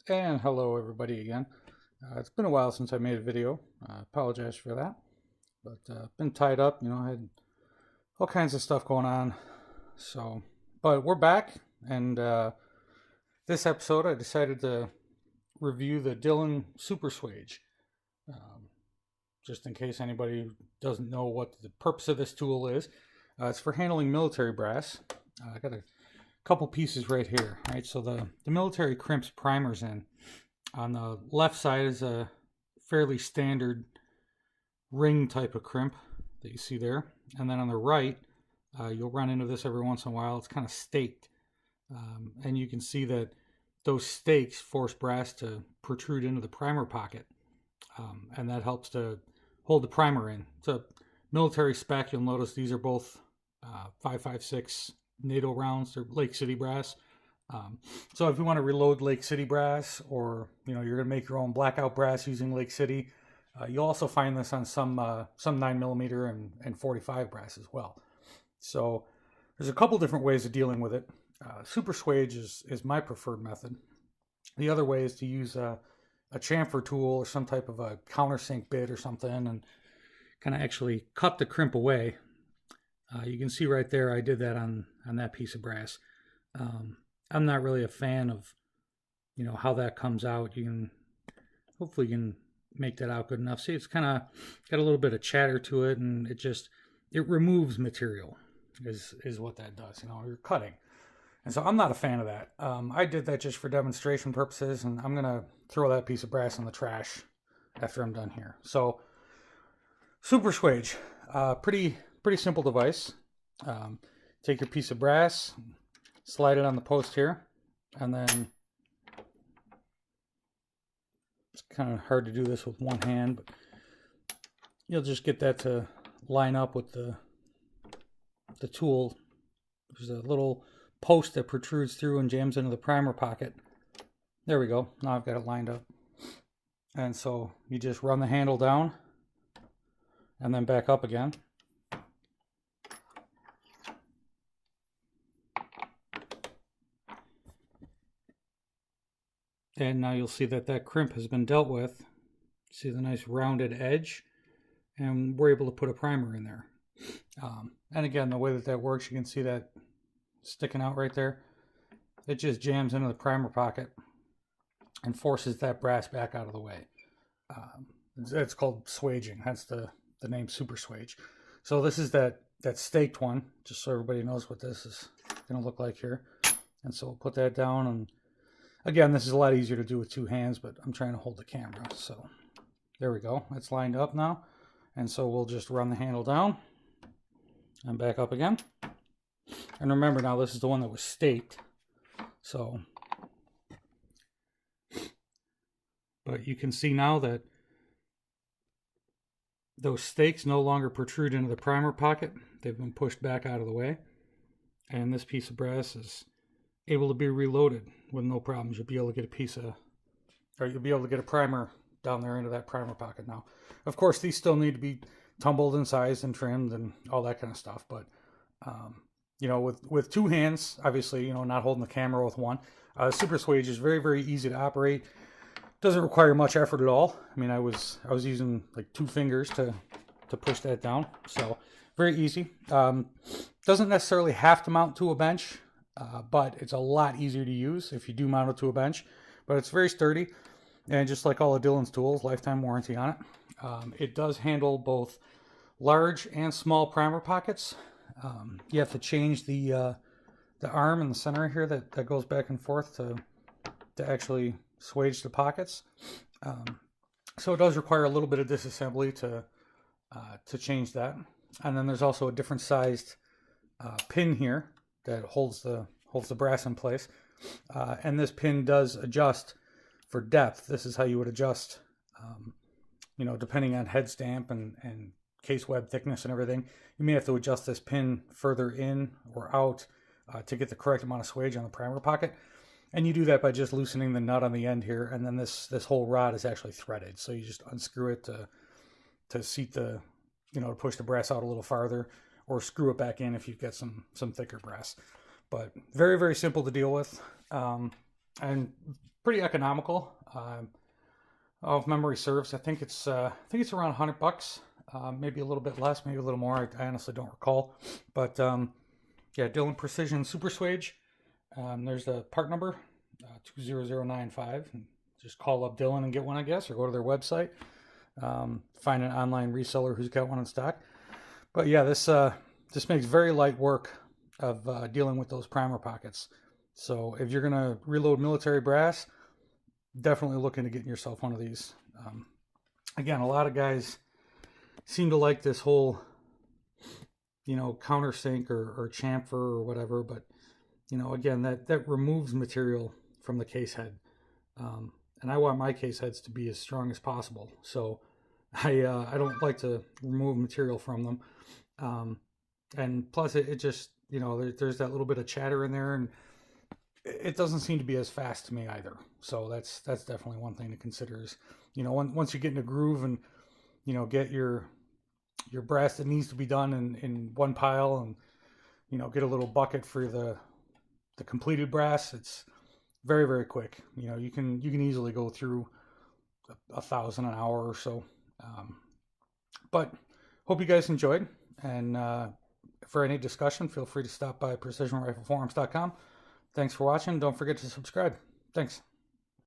And hello everybody again. It's been a while since I made a video. I apologize for that, but been tied up. I had all kinds of stuff going on. So, but we're back, and this episode I decided to review the Dillon Super Swage. Um, just in case anybody doesn't know what the purpose of this tool is, it's for handling military brass. I got a couple pieces right here. Right, so the military crimps primers in. On the left side is a fairly standard ring type of crimp that you see there, and then on the right, you'll run into this every once in a while. It's kind of staked, and you can see that those stakes force brass to protrude into the primer pocket, and that helps to hold the primer in. It's a military spec. You'll notice these are both 5.56 NATO rounds. They're Lake City brass. So if you want to reload Lake City brass, or you're going to make your own blackout brass using Lake City, you'll also find this on some 9mm and 45 brass as well. So there's a couple different ways of dealing with it. Super Swage is my preferred method. The other way is to use a chamfer tool or some type of a countersink bit or something and kind of actually cut the crimp away. You can see right there I did that on that piece of brass. I'm not really a fan of how that comes out. Hopefully you can make that out good enough. See, it's kind of got a little bit of chatter to it, and it removes material is what that does. You're cutting. And so I'm not a fan of that. I did that just for demonstration purposes, and I'm gonna throw that piece of brass in the trash after I'm done here. So Super Swage, pretty simple device. Take your piece of brass, slide it on the post here, and then it's kind of hard to do this with one hand, but you'll just get that to line up with the tool. There's a little post that protrudes through and jams into the primer pocket. There we go. Now I've got it lined up. And so you just run the handle down and then back up again. And now you'll see that crimp has been dealt with. See the nice rounded edge, and we're able to put a primer in there. And again, the way that works, you can see that sticking out right there. It just jams into the primer pocket and forces that brass back out of the way. It's called swaging. That's the name Super Swage. So this is that staked one, just so everybody knows what this is going to look like here. And so we'll put that down, and again, this is a lot easier to do with two hands, but I'm trying to hold the camera. So there we go. It's lined up now. And so we'll just run the handle down and back up again. And remember now, this is the one that was staked. So, but you can see now that those stakes no longer protrude into the primer pocket. They've been pushed back out of the way. And this piece of brass is able to be reloaded with no problems. You'll be able to get a primer down there into that primer pocket now. Of course, these still need to be tumbled and sized and trimmed and all that kind of stuff. But with two hands, obviously, not holding the camera with one, Super Swage is very, very easy to operate. Doesn't require much effort at all. I mean, I was using like 2 fingers to push that down, so very easy. Doesn't necessarily have to mount to a bench. But it's a lot easier to use if you do mount it to a bench. But it's very sturdy, and just like all of Dillon's tools, lifetime warranty on it. It does handle both large and small primer pockets. You have to change the arm in the center here that goes back and forth to actually swage the pockets. So it does require a little bit of disassembly to change that. And then there's also a different sized pin here that holds the brass in place, and this pin does adjust for depth. This is how you would adjust, depending on head stamp and case web thickness and everything. You may have to adjust this pin further in or out to get the correct amount of swage on the primer pocket, and you do that by just loosening the nut on the end here, and then this whole rod is actually threaded. So you just unscrew it to seat to push the brass out a little farther, or screw it back in if you've got some thicker brass. But very, very simple to deal with. and pretty economical. If memory serves, I think it's around $100, maybe a little bit less, maybe a little more. I honestly don't recall, but yeah, Dillon Precision Super Swage. There's the part number, 20095. Just call up Dillon and get one, I guess, or go to their website. Find an online reseller who's got one in stock. But yeah, this makes very light work of dealing with those primer pockets. So if you're gonna reload military brass, definitely look into getting yourself one of these. Again, a lot of guys seem to like this whole, countersink or chamfer or whatever, but again, that removes material from the case head. And I want my case heads to be as strong as possible. So I don't like to remove material from them. And plus it just, there's that little bit of chatter in there, and it doesn't seem to be as fast to me either. So that's definitely one thing to consider is, once you get in a groove and, get your brass that needs to be done in one pile, and, get a little bucket for the completed brass, it's very, very quick. You can easily go through 1,000 an hour or so. But hope you guys enjoyed, and for any discussion, feel free to stop by precisionrifleforums.com. Thanks for watching. Don't forget to subscribe. Thanks.